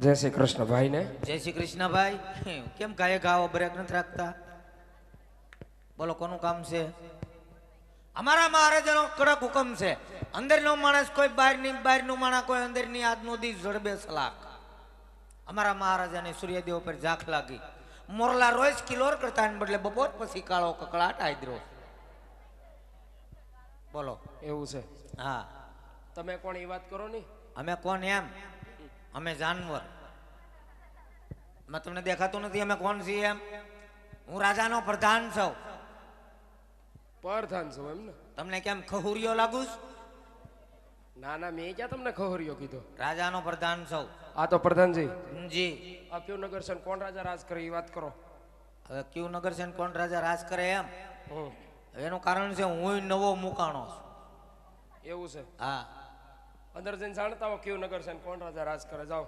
જય શ્રી કૃષ્ણ ભાઈ ને. જય શ્રી કૃષ્ણ ભાઈ. કેમ ગાયે ગાવો બ્રેક નથી રાખતા? બોલો કોનું કામ છે? અમારા મહારાજાનો કડક હુકમ છે, અંદરનો માણસ કોઈ બહારનું માણસ કોઈ અંદરની આજનો દી જડબે સલાક. અમારા મહારાજાને સૂર્યદેવ પર ઝાંખ લાગી, મોરલા રોજ કિલોર કરતા બદલે બપોર પછી કાળો કકળાટ આદરો. બોલો એવું છે? હા. તમે કોણ એ વાત કરો ની? અમે કોણ એમ? અમે જાનવર. તમને દેખાતું નથી અમે કોણ છીએ એમ? હું રાજાનો પ્રધાન છું. પ્રધાન છો એમ ને? તમને કેમ ખહુરિયો લાગુ? ના ના, મેં ક્યાં તમને ખહરિયો કીધો? રાજાનો પ્રધાન છું. આ તો પ્રધાનજી. જી. આ કયું નગર છે કોણ રાજા રાજ કરે એ વાત કરો. હવે કયું નગર છે કોણ રાજા રાજ કરે એમ? એનું કારણ છે હું નવો મુકાણો છું. એવું છે? હા. અંદર જઈને જાણતા હો કયું નગર છે કોણ રાજા રાજ કરે. જાઓ.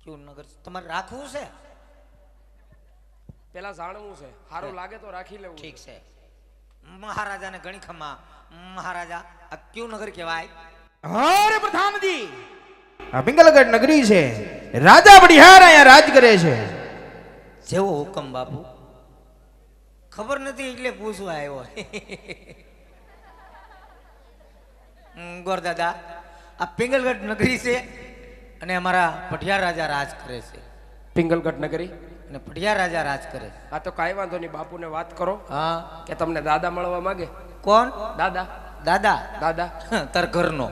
કયું નગર તમારે રાખવું છે? પેલા જાણવું છે, સારું લાગે તો રાખી લેવું. ઠીક છે. મહારાજાને ઘણી ખમા. મહારાજા આ કયું નગર કહેવાય? અરે પ્રધાનજી, આ પિંગલગઢ નગરી છે. રાજા બડિહાર અહીંયા રાજ કરે છે. જેવો હુકમ બાપુ. ખબર નથી એટલે પૂછવા આવ્યો. ગોર દાદા, આ પિંગલગઢ નગરી છે અને અમારા પઢિયાર રાજા રાજ કરે છે. પિંગલગઢ નગરી અને પઢિયાર રાજા રાજ કરે. આ તો કાંઈ વાંધો નહીં, બાપુને વાત કરો. હા. કે તમને દાદા મળવા માંગે. કોણ દાદા? દાદા? દાદા તાર ઘરનો.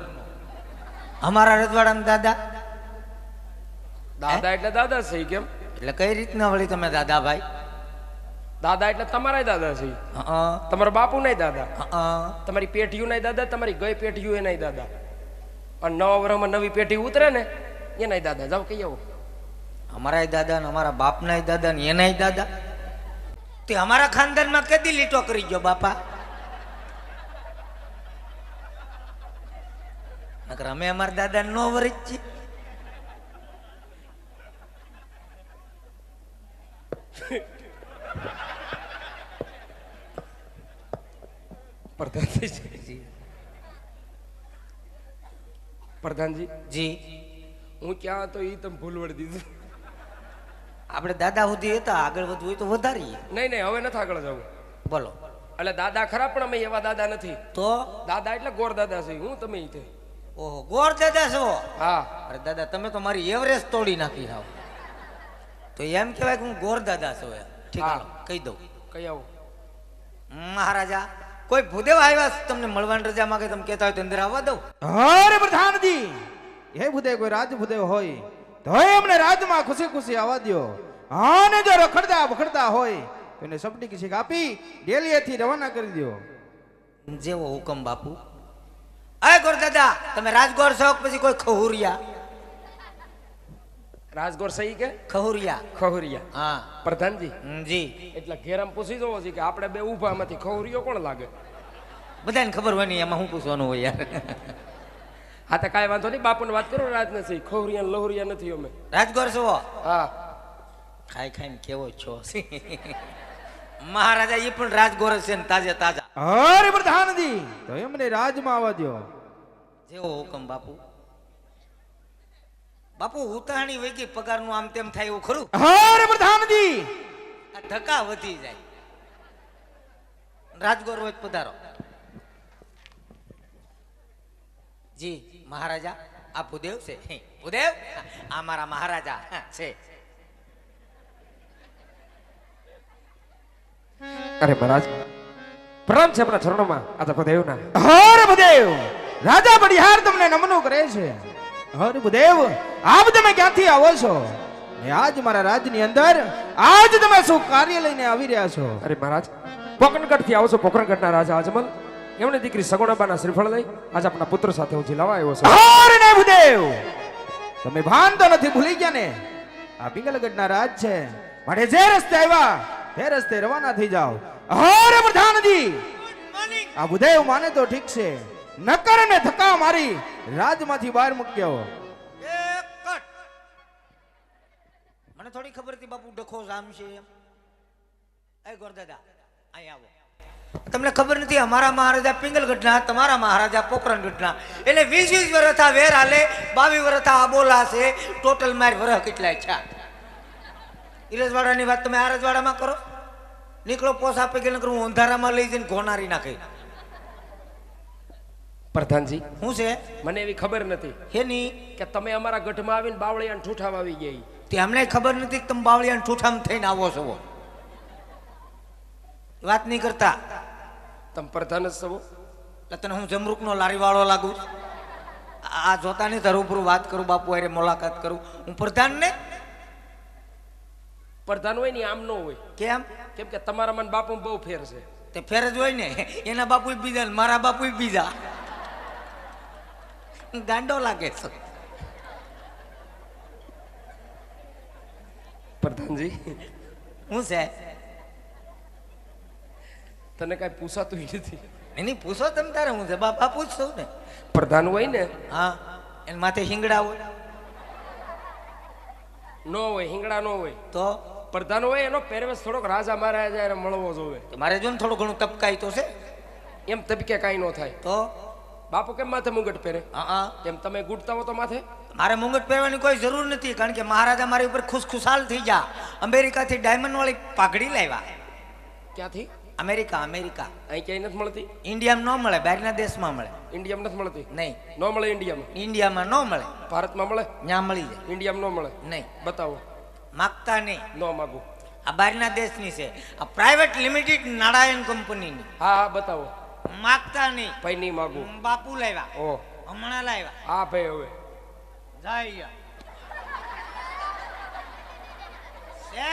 અમારા રજવાડામાં દાદા? દાદા એટલે દાદા છે કેમ? એટલે કઈ રીતના વળી તમે દાદા ભાઈ? દાદા એટલે તમારા દાદા છે. તમારા બાપુ નહીં દાદા. તમારી પેઢીયું નહીં દાદા, તમારી ગઈ પેઢીયું એ નહીં દાદા. અને નવા વર્ષમાં નવી પેઢી ઉતરે ને એ નહીં દાદા. જાઓ કઈ આવો. અમારા દાદા ને અમારા બાપના દાદા ને એના દાદા? તે અમારા ખાનદાનમાં કદી લીટો કરી ગયો બાપા? નકર અમે અમારા દાદા નો વરિત છીએ. પ્રધાનજી, પ્રધાનજી જી. હું ક્યાં હતો એ તમે ભૂલ વળી દીધું. આપણે દાદા સુધી હતા, આગળ વધવું હોય તો વધારીએ. નહીં નહીં, હવે નથી આગળ જવું. બોલો. એટલે દાદા ખરા પણ અમે એવા દાદા નથી. તો દાદા એટલે ગોર દાદા છે. હું તમે ઈ તે. ઓહો, ગોર દાદા છો? હા. અરે દાદા, તમે તો મારી એવરેસ્ટ તોડી નાખી હાવ. તો એમ કહેવાય કે હું ગોર દાદા છું એમ? ઠીક, હાલો કહી દઉં. કઈ આવું. મહારાજા, કોઈ ભૂદેવ આવ્યા છે તમને મળવાની રજા માંગે, તમે કહેતા હોય તો અંદર આવવા દઉં? અરે પ્રધાનજી, હે ભૂદેવ કોઈ રાજ ભૂદેવ હોય તો એમને રાજમાં ખુશી ખુશી આવવા દ્યો. અને જો રખડતા વખડતા હોય તો એને સપટી કિસી આપી ડેલીએથી રવાના કરી દ્યો. જેવો હુકમ બાપુ. અય ગોર દાદા, તમે રાજગોર છો કે પછી કોઈ ખહુરિયા? રાજગોર સહી કે ખહુરિયા? ખહુરિયા. હા. પ્રધાનજી જી. એટલે ઘેરામ પૂછી જોવો છે કે આપણે બે ઊભા માંથી ખહુરિયો કોણ લાગે? બધાને ખબર હોય ને, એમાં શું પૂછવાનું હોય યાર. હા તો કાંઈ વાંધો નહીં, બાપુને વાત કરો. રાજ નથી, ખહુરિયા લહુરિયા નથી અમે. રાજગોર છો? હા. ખાઈ ખાઈને કેવો છો? મહારાજા એ પણ રાજગોર છે ને તાજે તાજા. અરે પ્રધાનજી, તો એમને રાજમાં આવવા દ્યો. જેવો હુકમ બાપુ. બાપુ ઉતાણી વહી ગઈ, પગારનું આમ તેમ થાય એવું ખરું? અરે પ્રધાનજી, આ ધક્કા વધી જાય. રાજગોર હોય પધારો. જી મહારાજા, આ ભૂદેવ છે. ભૂદેવ, આ મારા મહારાજા છે. અરે મહારાજ, પ્રણામ છે આપણા ચરણોમાં. આ તો ભદેવના. અરે ભૂદેવ, રાજા બડિહાર તમને નમનું કરે છે. અરે ભૂદેવ, આપ તમે ક્યાંથી આવો છો? ને આજ મારા રાજની અંદર આજ તમે શું કાર્ય લઈને આવી રહ્યા છો? અરે મહારાજ, પોકરણગઢ થી આવો છો. પોકરણગઢના રાજા અજમલ એમની દીકરી સગુણાબાના શ્રીફળ લઈ આજે આપણા પુત્ર સાથે હું જીલાવા આવ્યો છું. અરે ને ભૂદેવ, તમે ભાન તો નથી ભૂલી ગયા ને? આ પિંગલગઢના રાજ છે, માટે જે રસ્તે આવ્યા તે રસ્તે રવાના થઈ જાઓ. અરે પ્રધાનજી, આ ભૂદેવ માને તો ઠીક છે, નકર ને ધક્કા મારી રાજમાંથી બહાર મૂક્યો. મને થોડી ખબર હતી બાપુ ડખો જામ છે એમ. એ ગોરદાદા અહીં આવો. તમને ખબર નથી અમારા મહારાજા પિંગલગઢના, તમારા મહારાજા પોખરણગઢના, એટલે 20 વર્ષ આ વેર હાલે, 22 વર્ષ આ બોલા છે, ટોટલ મારી વરહ કેટલાય છે. ઈરજવાડાની વાત તમે આ રજવાડામાં કરો, નીકળો પોસ આપે કે નકર હું અંધારામાં લઈ જઈને ઘોનારી નાખી. પ્રધાનજી શું છે મને એવી ખબર નથી હેની કે તમે અમારા ગઢમાં આવીને બાવળિયાને ઠૂઠાવા આવી ગઈ. તે અમને ખબર નથી કે તમે બાવળિયાને ઠૂઠામાં થઈને આવો છો. વાત નહીં કરતા. તમે પ્રધાન જ છો એટલે તને હું જમરૂકનો લારીવાળો લાગુ? આ જોતા નહીં ધરૂપરું વાત કરું, બાપુ હારે મુલાકાત કરું, હું પ્રધાન ને? પ્રધાન હોય ને આમ ન હોય. કેમ? કેમ કે તમારા મને બાપુ બહુ ફેર છે. તે ફેર જ હોય ને, એના બાપુ બીજા ને મારા બાપુ બીજા. ગાંડો લાગે છે. પ્રધાનજી હું છે તને કઈ પૂછાતું નથી. એની પૂછો તમે તારે, હું છે બાપા પૂછશું ને. પ્રધાન હોય ને હા, એને માથે હિંગડા હોય નો હોય, હિંગડા નો હોય. તો પ્રધાન હોય એનો પહેરવેશ થોડોક રાજા મહારાજા એને મળવો જોવે. મારે જો ને થોડું ઘણું તપકાય તો છે. એમ તબકે કાંઈ ન થાય. તો બાપુ કેમ માથે મુંગટ પહેરે? હા, એમ તમે ગુડતા હો તો માથે? મારે મુંગટ પહેરવાની કોઈ જરૂર નથી, કારણ કે મહારાજા મારી ઉપર ખુશખુશાલ થઈ જા. અમેરિકાથી ડાયમંડ વાળી પાઘડી લાવ્યા. ક્યાંથી? અમેરિકા. અમેરિકા અહીં ક્યાંય નથી મળતી. ઇન્ડિયામાં ન મળે, બહારના દેશમાં મળે. ઇન્ડિયામાં નથી મળતી. નહીં, ન મળે ઇન્ડિયામાં. ઇન્ડિયામાં ન મળે, ભારતમાં મળે, ત્યાં મળી જાય. ઇન્ડિયામાં ન મળે. નહીં, બતાવો. માગતા નહીં. ન માગું. આ બહારના દેશની છે, આ પ્રાઇવેટ લિમિટેડ નારાયણ કંપનીની. હા હા બતાવો. માગતા નહીં. ભાઈ નહીં માગું. બાપુ લાવ્યા, ઓ હમણાં લાવ્યા. હા ભાઈ હવે જાય છે.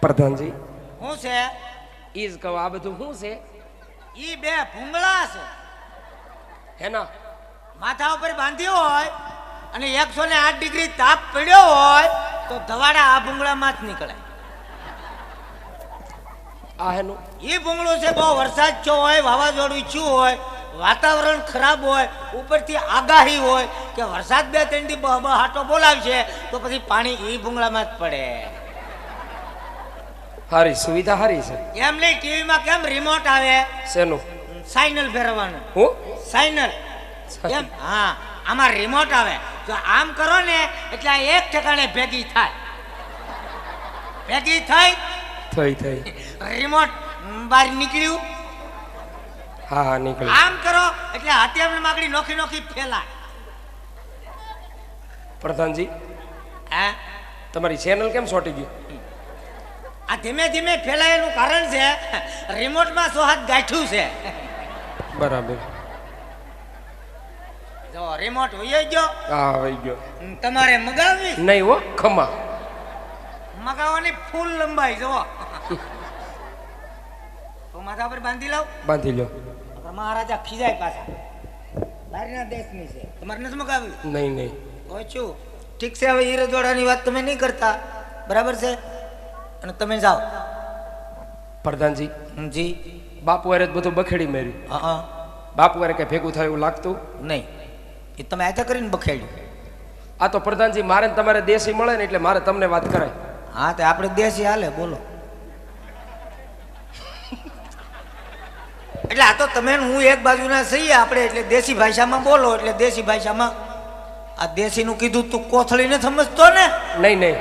પ્રધાનજી શું છે? ઈ જ કહો આ બધું શું છે? ઈ બે ભૂંગળા છે, હેના માથા ઉપર બાંધ્યો હોય અને 108 ડિગ્રી તાપ પડ્યો હોય તો ધવાડા આ ભૂંગળામાં જ નીકળે. આ હેનું એ ભૂંગળું છે, બહુ વરસાદ થયો હોય, વાવાઝોડું ઈચ્છ્યું હોય, વાતાવરણ ખરાબ હોય, ઉપરથી આગાહી હોય કે વરસાદ 2-3 દી હાટો બોલાવશે તો પછી પાણી એ ભૂંગળામાં જ પડે. હારી સુવિધા હારી છે. એમ નહીં, ટીવીમાં કેમ રિમોટ આવે, શેનું? સાઇનલ ફેરવવાનું. હું સાઇનલ એમ? હા, આમાં રિમોટ આવે, તો આમ કરો ને એટલે આ એક ઠેકાણે ભેગી થાય. ભેગી થઈ થઈ રિમોટ બહાર નીકળ્યું. હા હા નીકળી. આમ કરો એટલે હાથિયામણ માગડી નોખી નોખી ફેલાય. પ્રધાનજી હા, તમારી ચેનલ કેમ છોટી ગઈ? આ ધીમે ધીમે ફેલાયેલું કારણ છે રિમોટમાં સોહાત ગાંઠ્યું છે. બરાબર. જો રિમોટ વયો ગયો. હા વહી ગયો. તમારે મગાવવી? નહીં હો, ખમા મગાવવાની ફૂલ લંબાઈ જુઓ. તો માથા પર બાંધી લાવ. બાંધી લો. મહારાજા ખીજાય પાછા. બહારના દેશની છે, તમારે નથી મગાવી? નહીં નહીં. તો શું ઠીક છે, હવે ઈ રજવાડાની વાત તમે નહીં કરતા, બરાબર છે, અને તમે જાઓ. પ્રધાનજી જી. બાપુ હારે જ બધું બખેડી માર્યું. હા, બાપુ હારે કઈ ભેગું થાય એવું લાગતું નહીં, એ તમે આતા કરીને બખેડ્યું. આ તો પ્રધાનજી મારે ને તમારે દેશી મળે ને એટલે મારે તમને વાત કરાય. હા, તો આપણે દેશી હાલે, બોલો. એટલે આ તો તમે ને હું એક બાજુના સહી, આપણે એટલે દેશી ભાષામાં બોલો, એટલે દેશી ભાષામાં. આ દેશીનું કીધું તું કોથળીને સમજતો ને? નહીં નહીં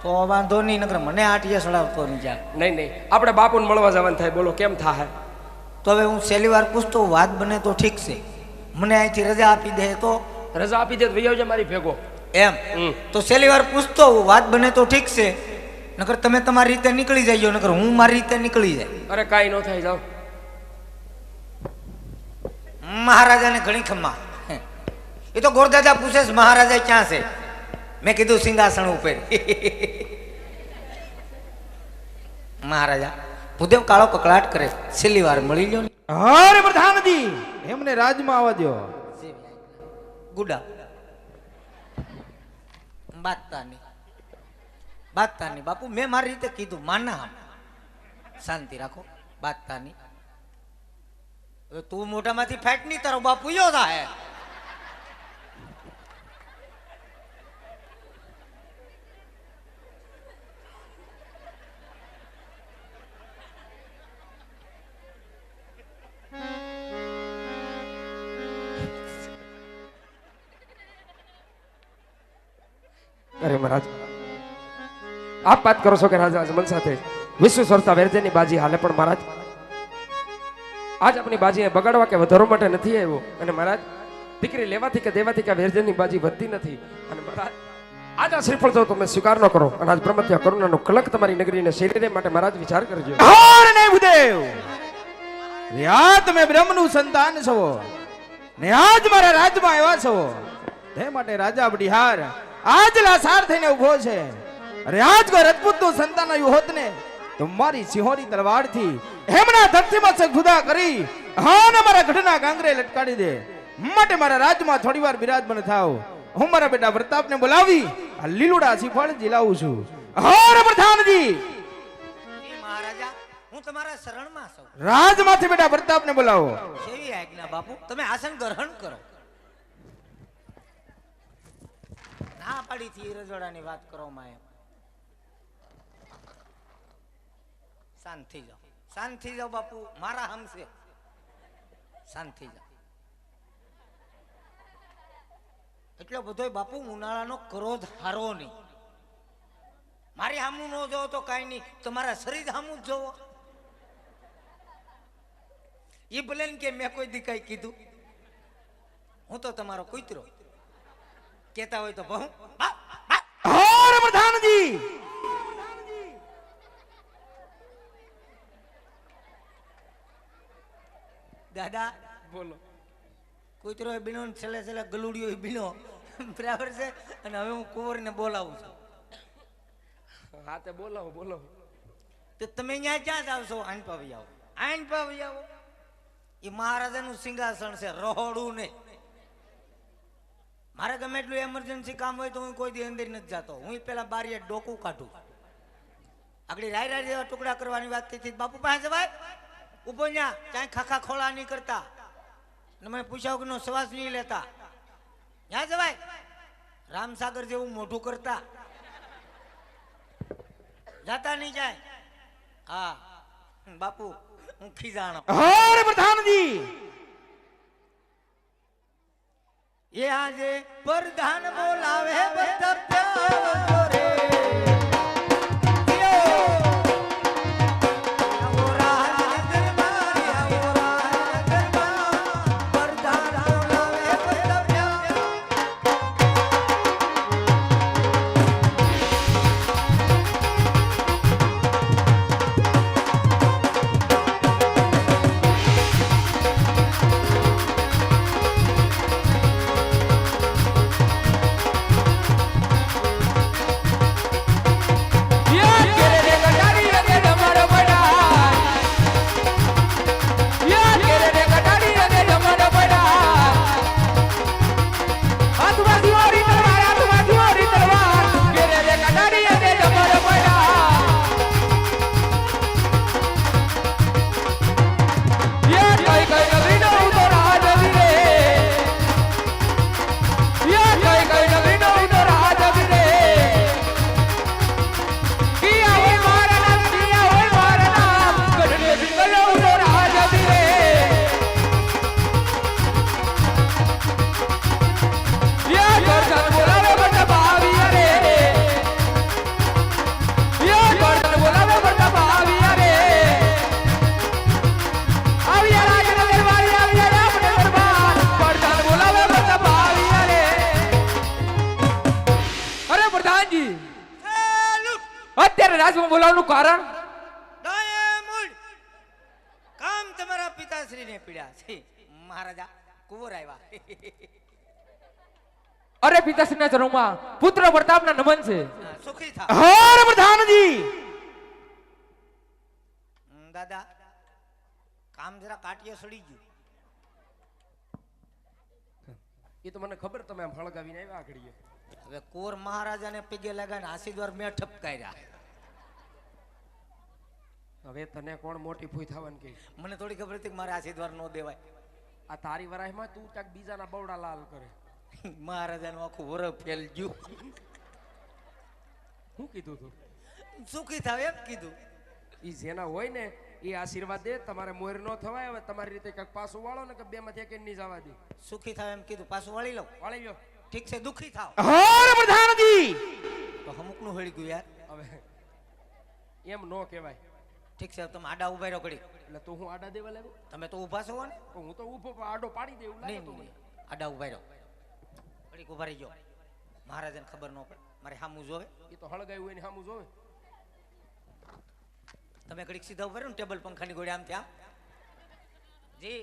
તો વાંધો નહીં, નકર મને આટીએ સડાવતો નહીં જા. નહીં નહીં આપણે બાપુને મળવા જવાનું થાય. બોલો કેમ થાય? તો હવે હું છેલ્લી વાર પૂછતો, વાત બને તો ઠીક છે, મને અહીંથી રજા આપી દે તો? રજા આપી દે તો વહી આવજે મારી ભેગો. એમ તો છેલ્લી વાર પૂછતો, વાત બને તો ઠીક છે, નકર તમે તમારી રીતે નીકળી જજો, નકર હું મારી રીતે નીકળી જાય. અરે કાંઈ ન થાય, જાઓ. મહારાજાને ઘણી ખમ્મા. એ તો ગોરદાદા પૂછે છે મહારાજા ક્યાં છે? મેં કીધું સિંહાસન ઉપર. મહારાજા ભૂદેવ કાળો કકળાટ કરે, છેલ્લી વાર મળી લ્યો ને. અરે પ્રધાનજી એમને રાજમાં આવવા દો. ગુડા બાતતાની બાતતાની બાપુ, મેં મારી રીતે કીધું, માના શાંતિ રાખો. બાતતાની હવે તું મોઢામાંથી ફેટ નહીં, તારો બાપુ યો થાય. અરે મહારાજ આપ વાત કરો છો કે રાજા અજમલ સાથે વિશ્વ સરતા વેરજેની બાજી હાલે, પણ મહારાજ આજ આપણી બાજી બગાડવા કે વધારવા માટે નથી આવ્યો. અને મહારાજ દીકરી લેવાથી કે દેવાથી કે વેરજેની બાજી વધતી નથી. અને મહારાજ આજ આ શ્રીફળ જો તમે સ્વીકાર ન કરો અને આજ બ્રહ્મત્યા કરુણાનો કલંક તમારી નગરીને શરીરે માટે મહારાજ વિચાર કરજો. હાર ને ભૂદેવ રે આ તમે બ્રહ્મનું સંતાન છો ને આજ મારા રાજમાં આવ્યા છો, તે માટે રાજા બડિહાર આજ લાસાર થઈને ઉભો છે. અરે આજ કોઈ રજપૂતનું સંતાન આવ્યું હોત ને તો મારી સિંહોરી તલવારથી એમના ધરતીમાં સે ખુદા કરી હા ને મારા ગઢના ગાંગરે લટકાડી દે. માટે મારા રાજમાં થોડી વાર બિરાજમાન થાવ. હું મારા બેટા પ્રતાપને બોલાવી આ લીલુડા શ્રીફળ જીલાવું છું. હાર પ્રધાનજી મહારાજા હું તમારા શરણમાં છું. રાજમાંથી બેટા પ્રતાપને બોલાવો. કેવી આજ્ઞા બાપુ, તમે આસન ગ્રહણ કરો. ના પાડી થી રજોડાની વાત કરો માં. શાંત થઈ જાઓ, શાંત થઈ જાઓ બાપુ, મારા હમશે. શાંત થઈ જાઓ. એટલો બધો બાપુ ઉનાળાનો ક્રોધ હારો નહીં. મારી હામું ન જોવો તો કાંઈ નહીં, તમારા શરીર હામું જ જોવો. એ ભલે ને કે મેં કોઈ દી કઈ કીધું, હું તો તમારો કૂતરો. કેતા હોય તો બહુ હાર પ્રધાનજી દાદા બોલો. કૂતરો બીનો ને છેલ્લે છેલ્લે ગલુડિયો બીનો બરાબર છે. અને હવે હું કુંવરને બોલાવું છું. હા તે બોલાવો બોલાવો. તો તમે અહીંયા ક્યાં જાવ છો? આઈન પાવી આવો, આઈન પાવી આવો. એ મહારાજાનું સિંહાસન છે, રહોડું ને. મારે ગમે એટલું એમરજન્સી કામ હોય તો હું કોઈ દી અંદર નથી જતો. હું પેલા બારીએ ડોકું કાઢું. આગળ રાય રાય જેવા ટુકડા કરવાની વાત થઈ. બાપુ પાસે જવાય ઉભો ન્યા, ક્યાંય ખાખા ખોળા નહીં કરતા ને મને પૂછ્યા વગરનો શ્વાસ નહીં લેતા. ત્યાં જવાય રામસાગર જેવું મોઢું કરતા જાતા નહીં જાય. હા બાપુ હું ખીજાણો. હાર પ્રધાનજી એ આજે પ્રધાન બોલાવે બધા રે. અત્યારે રાજમાં બોલાવવાનું કારણ કામ તમારા પિતાશ્રીને પીડ્યા છે. મહારાજા કુંવર આવ્યા. અરે પિતાશ્રીના ચરણમાં પુત્ર પ્રતાપના નમન છે. સુખી થા. હાર પ્રધાનજી દાદા કામ જરા કાટિયા સડી ગયું. એ તો મને ખબર, તમે આમ હળગાવીને આવ્યા આગળ. હવે કોર મહારાજાને પગે લગાને આશીર્વાદ મેં ઠપકાર્યા. હવે તને કોણ મોટી ફૂઈ થવાની કે? મને થોડી ખબર હતી કે મારે આશીર્વાદ ન દેવાય. આ તારી વરાહમાં તું ક્યાંક બીજાના બવડા લાલ કરે. મહારાજાનું આખું વરફ ફેલ ગયું. શું કીધું તું? સુખી થાવ એમ કીધું. ઈ જેના હોય ને એ આશીર્વાદ દે. તમારે મોર ન થવાય. હવે તમારી રીતે ક્યાંક પાછું વાળો ને કે બે માંથી એક નહીં જવા દે. સુખી થાવ એમ કીધું. પાછું વળી લઉં. વાળી લ્યો. ઠીક છે દુખી થાવ હર પ્રધાનજી તો અમુકનું હળી ગયું યાર. હવે એમ નો કહેવાય. ઠીક છે તમે આડા ઉભા રહ્યો ઘડી. એટલે તું હું આડા દેવા લાગ્યો? તમે તો ઊભા છો ને? હું તો ઊભો પણ આડો પાડી દે એવું લાગે નહીં તું નહીં આડા ઉભા રહ્યો ઘડીક ઉભા રહી જાઓ. મહારાજાને ખબર ન પડે મારે સામું જોવે. એ તો હળગાયું હોય ને સામું જોવે. તમે ઘડીક સીધા ઉભા રહ્યો ને ટેબલ પંખાની ગોળે આમ ત્યાં. જી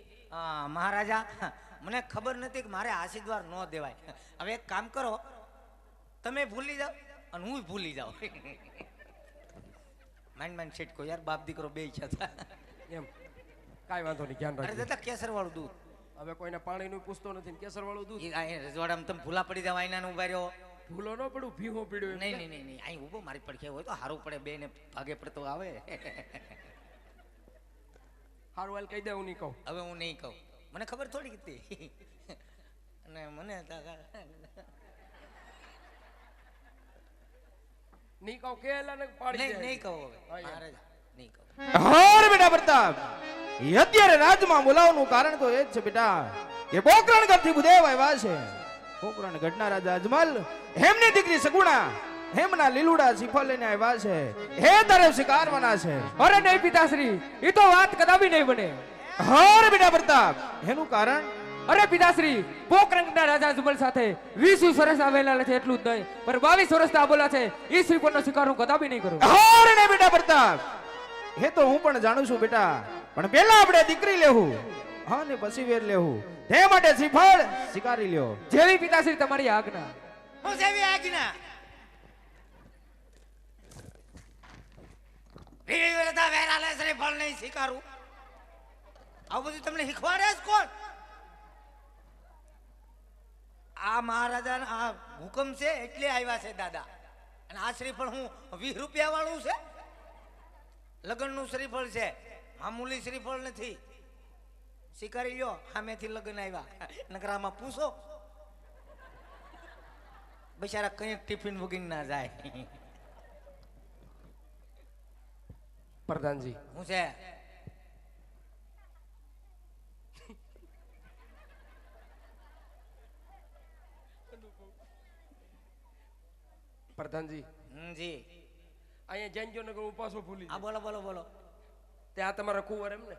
મહારાજા મને ખબર નથી કે મારે આશીર્વાદ ન દેવાય. હવે એક કામ કરો તમે ભૂલી જાઓ અને હું ભૂલી જાઉં. માઇન્ડ છેટકો યાર બાપ દીકરો બે ઈચ્છા હતા. એમ કાંઈ વાંધો નહીં, ધ્યાન અરે રાખજો. દાદા કેસર વાળું દૂધ હવે કોઈને પાણીનું પૂછતો નથી ને કેસર વાળું દૂધ. એ અહીં રજવાડામાં તમે ભૂલા પડી જાવ આઈના ઉભા રહ્યો. ભૂલો ન પડું, ભીહો પીડ્યો એમ. નહીં નહીં નહીં નહીં અહીં ઊભો મારી પડખે હોય તો સારું પડે બે ને ભાગે પડતો આવે. હારું હાલ કહી દે, હું નહીં કહું. હવે હું નહીં કહું મને ખબર થોડી હતી. અને મને નહીં કહું કે એલા ને પાડી નહીં દે. નહીં કહું હવે હા, યાર. મહારાજા નહીં કહું. હર બેટા પ્રતાપ એ અત્યારે રાજમાં બોલાવવાનું કારણ તો એ જ છે બેટા કે પોકરણ ગઢથી બુદેવ આવ્યા છે. પોકરણ ગઢના રાજા અજમલ હેમની દીકરી સગુણા હેમના લીલુડા શ્રીફળ લઈને આવ્યા છે. હે તરફ શિકારવાના છે. અરે નહીં પિતાશ્રી, એ તો વાત કદાપી નહીં બને. હર બેટા પ્રતાપ એનું કારણ અરે પિતાશ્રી, પોકરંગના રાજા અજમલ સાથે 20 વર્ષ આવેલા છે એટલું જ નહીં, પણ 22 વર્ષ આવેલા છે. એ શ્રીફળનો શિકાર હું કદાપી નહીં કરું. હર ને બેટા પ્રતાપ એ તો હું પણ જાણું છું બેટા, પણ પહેલા આપણે દીકરી લેવું હા ને પછી વેર લેવું. તે માટે શ્રીફળ શિકારી લ્યો. જેવી પિતાશ્રી તમારી આજ્ઞા. હું સેવી આજ્ઞા. વિરતા વેરાલે શ્રીફળ નહીં સ્વીકારું. આવું બધું તમને શીખવાડે જ કોણ? આ મહારાજા આ હુકમ છે એટલે આવ્યા છે દાદા. અને આ શ્રીફળ હું 20 રૂપિયા વાળું છે. લગ્નનું શ્રીફળ છે, મામૂલી શ્રીફળ નથી. સ્વીકારી લ્યો. સામેથી લગ્ન આવ્યા નકર આમાં પૂછો બિચારા કઈ ટિફિન વગીને ના જાય. પ્રધાનજી, હું છે પ્રધાનજી જી અહીંયા જૈન જો નગર ઉપાસો ભૂલી આ બોલો બોલો બોલો. ત્યાં તમારા કુંવર એમ ને?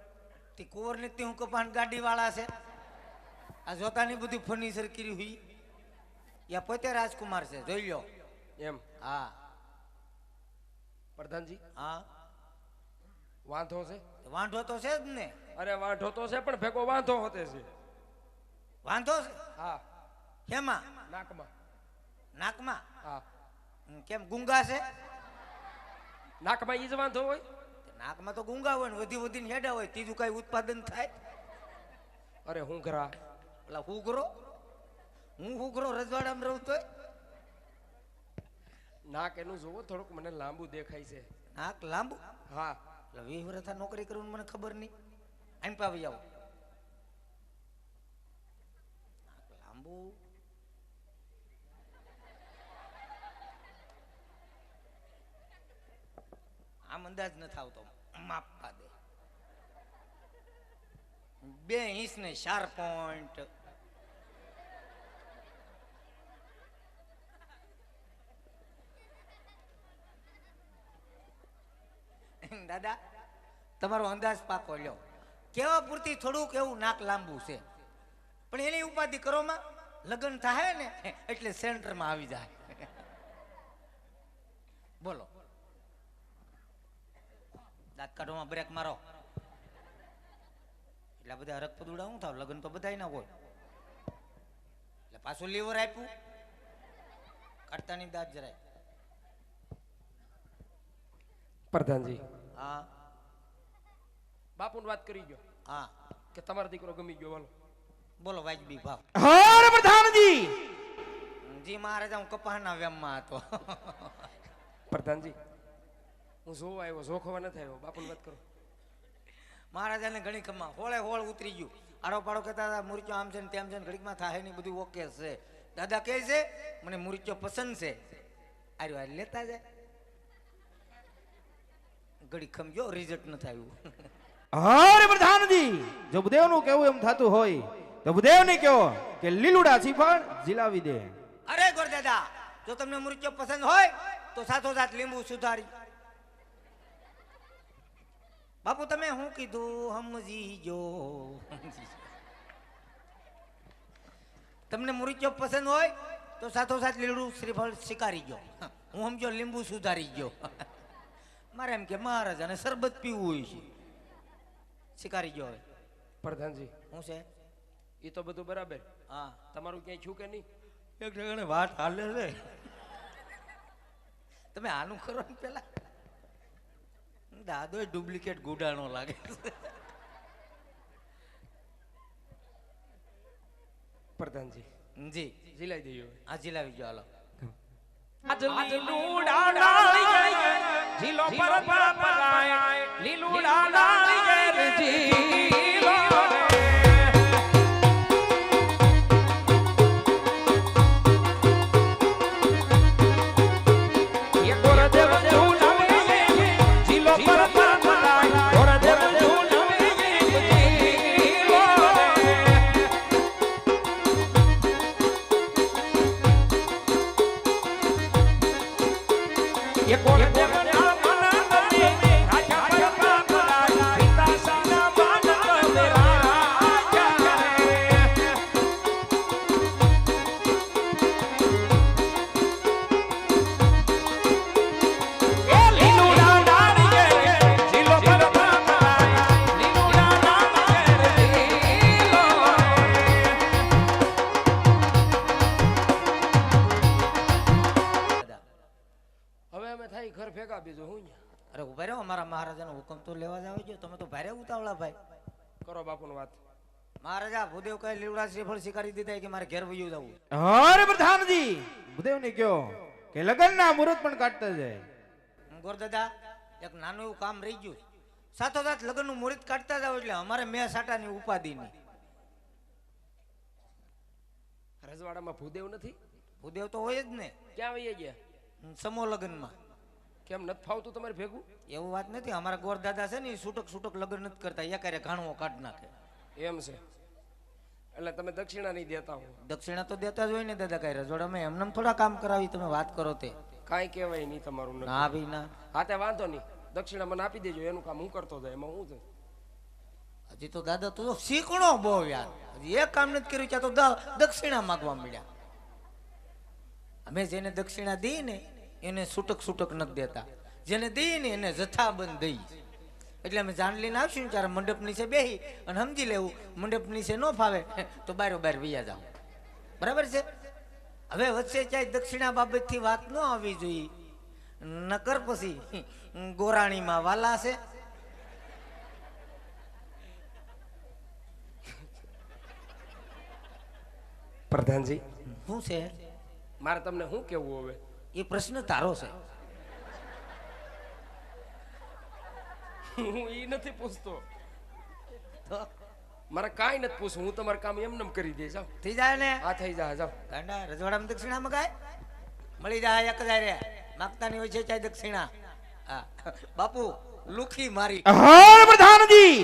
તે કુંવર ને તે હું કપાન ગાડી વાળા છે. આ જોતાની બધી ફર્નિચર કરી હુઈ યા પોતે રાજકુમાર છે જોઈ લ્યો. એમ હા પ્રધાનજી, હા વાંધો છે? વાંધો તો છે જ ને. અરે વાંધો તો છે પણ ભેગો વાંધો હોતે છે. વાંધો છે હા, કેમાં? નાકમાં. નાકમાં? હા, કેમ ગુંગા છે? નાકમાં ઈ જ વાંધો હોય. નાકમાં તો ગુંગા હોય ને વધી વધીને હેડા હોય. ત્રીજું કઈ ઉત્પાદન થાય? અરે હું ઘરા એટલે હુગરો હું હુગરો રજવાડામાં રહું તોય નાક એનું જોવો થોડુંક મને લાંબુ દેખાય છે. નાક લાંબુ? હા, એટલે 20 વર્ષ નોકરી કરું મને ખબર નહીં. આમ પાવી આવો. નાક લાંબુ આમ અંદાજ ન આવતો. માપવા દે 2 ઇંચ ને 4 પોઈન્ટ. દાદા તમારો અંદાજ પાકો લ્યો. કેવા પૂરતી થોડુંક એવું નાક લાંબુ છે, પણ એની ઉપાધિ કરો માં લગ્ન થાય ને એટલે સેન્ટરમાં આવી જાય. બોલો દાંત કાઢવામાં બ્રેક મારો. એટલે બધા હરક પદુડા હું થાવ? લગ્ન તો બધાય ના હોય. એટલે પાછું લીવર આપ્યું કાઢતાની દાંત જરાય. પ્રધાનજી, હા બાપુની વાત કરી ગયો હા કે તમારો દીકરો ગમી ગયો. બોલો બોલો વાજબી ભાવ. હર પ્રધાનજી જી મહારાજા હું કપાહના વ્યામમાં હતો. પ્રધાનજી, હું જોવા આવ્યો, જોખવા નથી આવ્યો. બાપુની વાત કરો. મહારાજાને ઘણી ખમા હોળે હોળ ઉતરી ગયું. આડો પાડો કહેતા હતા મુરચો આમ છે ને તેમ છે ને ઘડીકમાં થાય નહીં બધું ઓકે છે. દાદા કહે છે મને મુરચો પસંદ છે. આર્યો આ લેતા જાય. ઘડી ખમજો રિઝલ્ટ ન થયું. હર પ્રધાનજી જો બુદેવનું કેવું એમ થતું હોય તો બુદેવને કહો કે લીલુડા શ્રીફળ ઝીલાવી દે. દાદા જો તમને મુરચો પસંદ હોય તો સાથોસાથ લીંબુ સુધારી. બાપુ તમે શું કીધું સમજી જો. તમને મુરચો પસંદ હોય તો સાથોસાથ લીલું શ્રીફળ સ્વીકારી ગયો. હું સમજો લીંબુ સુધારી ગયો. મારે એમ કે મહારાજ અને શરબત પીવું હોય છે સ્વીકારી ગયો. હવે પ્રધાનજી શું છે? એ તો બધું બરાબર. હા તમારું ક્યાંય છું કે નહીં? એક જણાને વાત હાલે છે. તમે આનું કરો ને પેલા દાદો ડુપ્લિકેટ ગુડાણો લાગે. પ્રધાનજી જી જીલાઈ દઈએ. આ જીલાવી ગયો. હાલો જીલો પર પરાય લીલુડા નાળિયેર જીલો એ ગોરદેવ ઝૂલાવે જીલો પર પરાય ગોરદેવ ઝૂલાવે જીલો એ ગોરદેવ ના મનને રાજા પર પરાય પિતા સાના માનવ રાજા એ લીલુડા નાળિયેર જીલો પર પરાય લીલુડા નાળિયેર જીલો હવે અમે થાય ઘર ભેગા બીજું હું ન્યા. અરે ઉભા રહ્યો અમારા મહારાજાનો હુકમ તો લેવા જાવ જો. તમે તો ભારે ઉતાવળા ભાઈ. કરો બાપુની વાત. મહારાજા ભૂદેવ કઈ લીવડા શ્રીફળ સ્વીકારી દીધા કે મારે ઘેર વયું જવું. અરે પ્રધાનજી ભૂદેવને કયો કે લગ્નના મુહૂર્ત પણ કાઢતા જાય. ગોરદાદા એક નાનું એવું કામ રહી ગયું. સાથોસાથ લગ્નનું મુહૂર્ત કાઢતા જાવ એટલે અમારે મેં સાટાની ઉપાધિની. રજવાડામાં ભૂદેવ નથી? ભૂદેવ તો હોય જ ને. ક્યાં વહી ગયા? સમૂહ લગ્નમાં. કેમ નથી ફાવતું તમારે ભેગું? એવું વાત નથી. અમારા ગોરદાદા છે ને છૂટક છૂટક લગ્ન નથી કરતા. એકારે ઘાણવો કાઢ નાખે. એમ છે એટલે તમે દક્ષિણા નહીં દેતા હો? દક્ષિણા તો દેતા જ હોય ને દાદા. કઈ રજોડામાં એમને થોડા કામ કરાવી તમે વાત કરો તે. કાંઈ કહેવાય નહીં તમારું નથી. ના ભાઈ ના. હા તે વાંધો નહીં, દક્ષિણા મને આપી દેજો, એનું કામ હું કરતો જાય, એમાં હું છે. હજી તો દાદા તું તો શીખણો બહુ યાર. હજી એક કામ નથી કર્યું ત્યાં તો દક્ષિણા માંગવા મળ્યા. અમે જેને દક્ષિણા દઈએ ને એને છૂટક છૂટક નથી દેતા. જેને દઈએ ને એને જથ્થાબંધ દઈ. એટલે અમે જાણ લઈને આવશું ને ત્યારે મંડપ નીચે બેસી અને સમજી લેવું મંડપ નીચે ન ફાવે તો બારો બાર વૈયા જાવ. બરાબર છે? હવે વચ્ચે ક્યાંય દક્ષિણા બાબતથી વાત ન આવવી જોઈએ. નકર પછી ગોરાણીમાં વાલા છે. પ્રધાનજી શું છે? મારે તમને શું કેવું હવે? એ પ્રશ્ન તારો છે. હું ઈ નથી પૂછતો, મારે કાંઈ નથી પૂછવું. હું તમારું કામ એમને કરી દઈશ. જાઓ થઈ જાય ને. આ થઈ જાય. જાઓ ગાંડા રજવાડામાં દક્ષિણા મગાય મળી જાય. એક જાય રે માગતાની હોય છે ચાય દક્ષિણા. હા બાપુ લુખી મારી. અરે પ્રધાનજી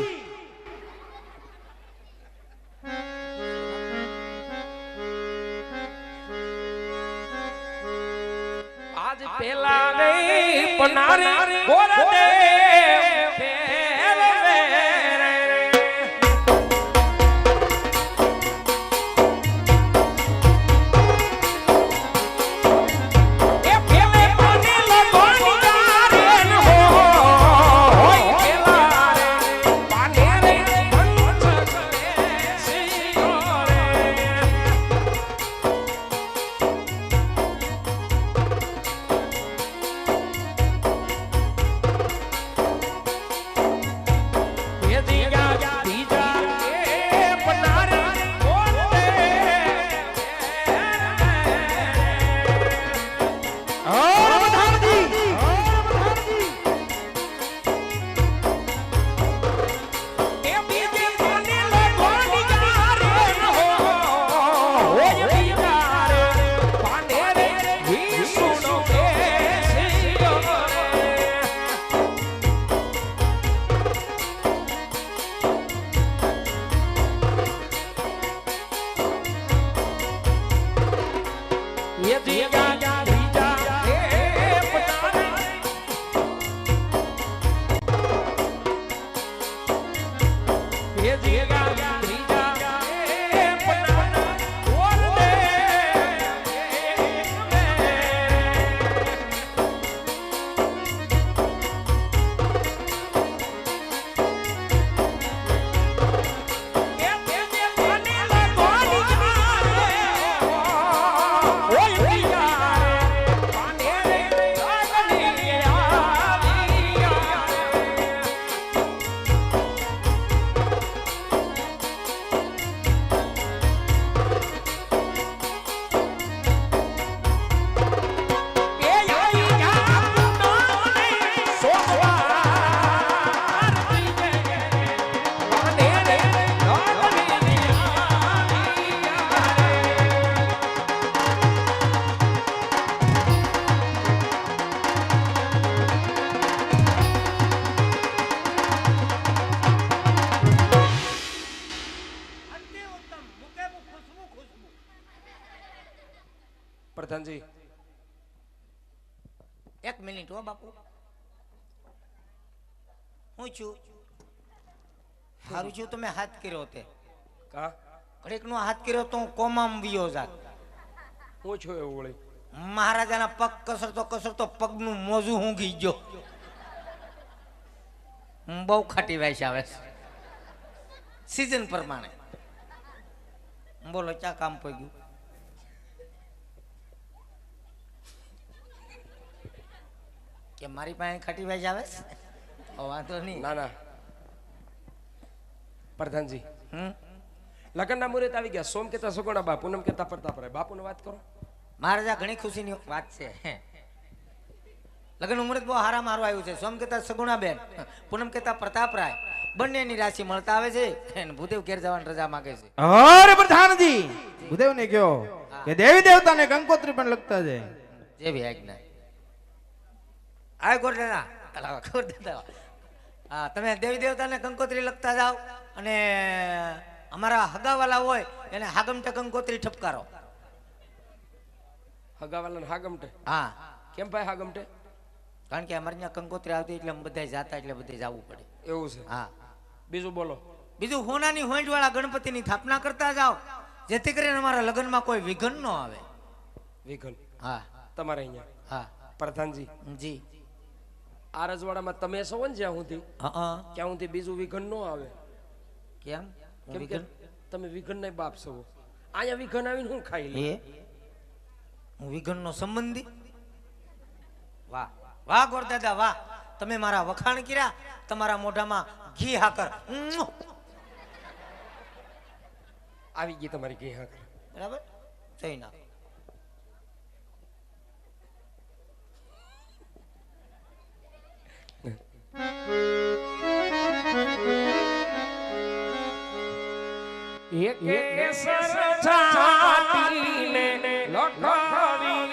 આજ પેલા નહીં પનારી ગોરદેવ ફેરવે રે. એ પેલે પાની લગોણી ગારેન હોય પેલા રે પાને રે બંધ કરે સિયો રે. પ્રધાનજી એક મિનિટ હો બાપુ, હું છું સારું છું તમે હાથ કર્યો તે કા ઘડીક નો હાથ કર્યો તો હું કોમામાં વિયો જાત. હું છું એવું વળી મહારાજાના પગ કસરતો કસરતો પગનું મોજું હું ગઈ ગયો. બહુ ખાટી વાઈસ આવે છે સીઝન પ્રમાણે. બોલો ચા કામ પગ્યું? કે મારી પાસે ખાટી વાઈસ આવે છે? વાંધો નહીં. ના ના પ્રધાનજી લગ્નના મુહૂર્ત આવી ગયા. સોમ કેતા સગુણા બા, પૂનમ કેતા પ્રતાપરાય. બાપુને વાત કરો. મહારાજા ઘણી ખુશીની વાત છે. લગ્ન મુહૂર્ત બહુ હારા મારું આવ્યું છે. સોમ કહેતા સગુણાબેન, પૂનમ કહેતા પ્રતાપરાય, બંનેની રાશિ મળતા આવે છે. અને ભૂદેવ ઘેર જવાની રજા માંગે છે. અરે પ્રધાનજી, ભૂદેવને કહો કે દેવી દેવતાને કંકોત્રી પણ લખતા જાય. જેવી આજ્ઞા. આ ગોરદાદા, ગોરદાદા, હા તમે દેવી દેવતાને કંકોત્રી લખતા જાઓ અને અમારા હગાવાલા હોય એને હાગમટે કંકોત્રી ઠપકારો. હગાવાલાને હાગમટે? હા. કેમ ભાઈ હાગમટે? કારણ કે અમારે ત્યાં કંકોત્રી આવતી એટલે બધા જાતા એટલે બધે જવું પડે. એવું છે? હા. બીજું બોલો. બીજું હોનાની હોંઠ વાળા ગણપતિની સ્થાપના કરતા જાઓ જેથી કરીને અમારા લગ્નમાં કોઈ વિઘન ન આવે. વિઘન? હા. તમારે અહીંયા? હા. પ્રધાનજી જી. આ રજવાડામાં તમે છો ને જ્યાં સુધી, હા. ત્યાં સુધી બીજું વિઘન ન આવે. કેમ? કેમ કે તમે વિઘન નહીં બાપ છો. અહીંયા વિઘન આવીને હું ખાઈ લે? હું વિઘન નો સંબંધી? વાહ વાહ ગોરદાદા વાહ, તમે મારા વખાણ કર્યા. તમારા મોઢામાં ઘી હાકર આવી ગઈ તમારી ઘી હાકર. બરાબર જઈ નાખ. એક કેસર છાટીને લખવી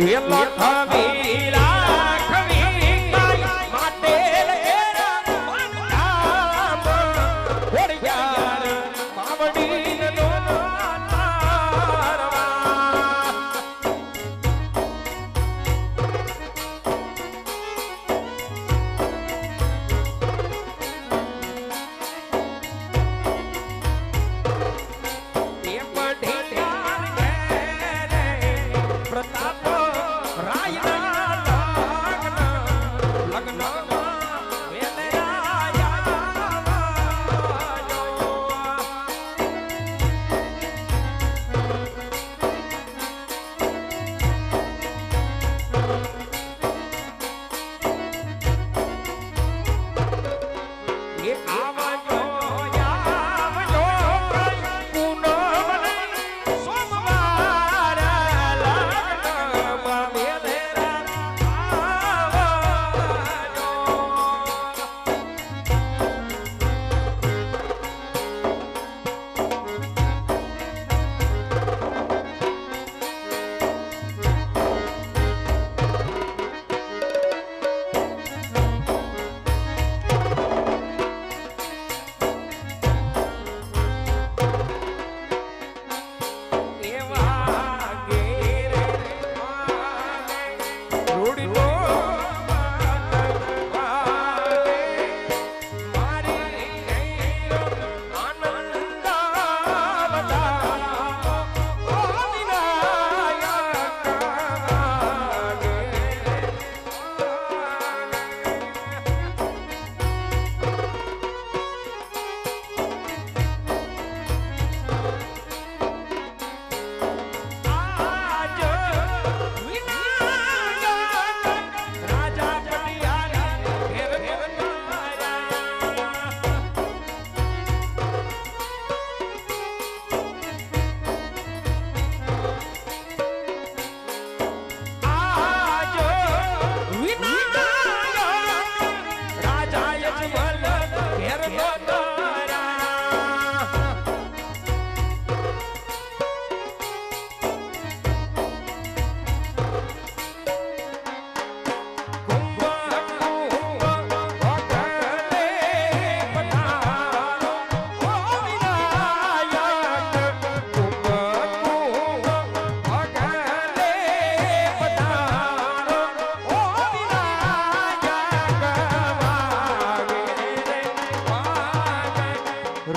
એ લખવી રાખવી કાંઈ માટે લેરા માનધામ ઘોડિયાર માવડીનો તારવા. એ પઢિયાર ઘેરે પ્રતાપ રાયના લગ્નમાં વેલે આયા. એ આવજો આવજો પૂનમને સોમવાર લગ્નમાં વેલેરા આવજો. એવા ઘેરે રૂડીનો વાગે મારી આનંદ બધા વિનાયક વાગે. આજ વિનાયક રાજા પટિયારી ઘેર પધાર્યા. આજ વિનાયક રાજા યજમલ ઘેર પધાર્યા.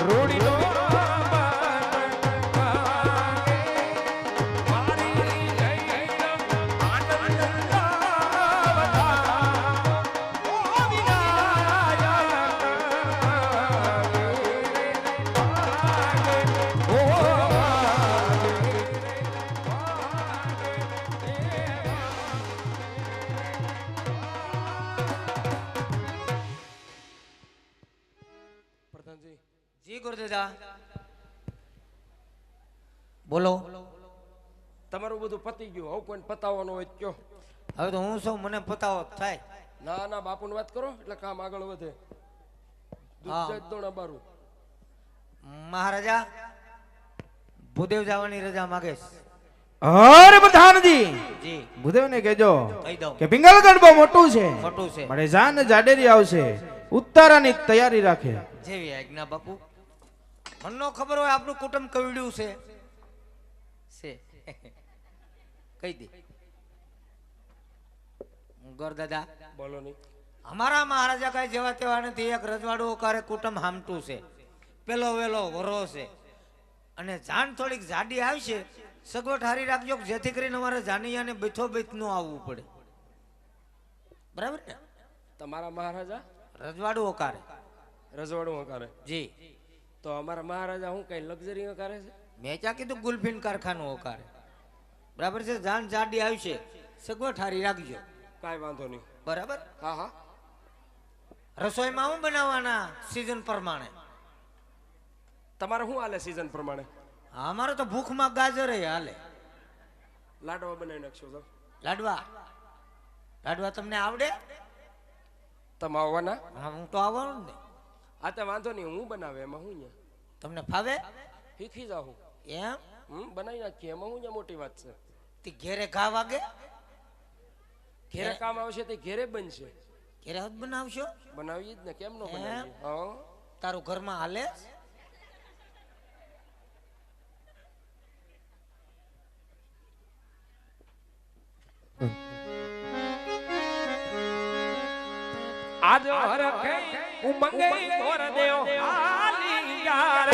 રૂડીનો પ્રધાનજી જી ગુરુદાદા બોલો. તમારું બધું પતી ગયું. હવે કોઈ પતાવવાનું હોય તો કયો. હવે તો હું સૌ મને પતાવો થાય. ના ના બાપુની વાત કરો એટલે કામ આગળ વધે. હા. દૂધ જ દોણા બારું. મહારાજા ભૂદેવ જવાની રજા માગે છે. અરે પ્રધાનજી જી ભૂદેવને કહેજો કહી દઉં. કે પિંગલગઢ બહુ મોટું છે. મોટું છે. મારે જાન જાડેરી આવશે. ઉત્તરાની તૈયારી રાખે. જેવી આજ્ઞા બાપુ. મને નો ખબર હોય આપણું કુટુંબ કવડ્યું છે. કહી દે ગોરદાદા. બોલો નહીં. અમારા મહારાજા કઈ જેવા તેવા નથી. એક રજવાડું કારે કુટુંબ હામટું છે. પેલો વેલો વરો છે. અને જાન થોડીક જાડી આવશે. સગવડ હારી રાખજો જેથી કરીને અમારે જાનૈયાને બેઠો બેઠ નું આવવું પડે. બરાબર ને? તમારા મહારાજા રજવાડું ઓકારે. રજવાડું હકારે. જી તો અમારા મહારાજા હું કઈ લક્ઝરી હકારે છે? મેં ક્યાં કીધું ગુલફીન કારખાનું ઓકારે. બરાબર છે. જાન જાડી આવશે. સગવડ હારી રાખજો. કાંઈ વાંધો નહીં. બરાબર. હા હા. રસોઈમાં શું બનાવવાના સીઝન પ્રમાણે? તમારે શું હાલે સીઝન પ્રમાણે? અમારે તો ભૂખમાં ગાજર હાલે. લાડવા બનાવી નાખશો તો? લાડવા લાડવા તમને આવડે? તમે આવવાના? હા હું તો આવવાનું ને. હા તો વાંધો નહીં, હું બનાવે એમાં હું અહીંયા તમને ફાવે શીખી જાઉં. એમ? બનાવી નાખીએ એમાં હું અહીંયા મોટી વાત છે. તે ઘેરે ઘા વાગે? ઘેરે કામ આવશે તે ઘેરે બનશે. ઘેરે જ બનાવશો? બનાવીએ જ ને, કેમ નો એમ? બનાવીએ? હા. તારું ઘરમાં હાલે? આજ હરખે ઉમંગે તોર દેવ હાલી યાર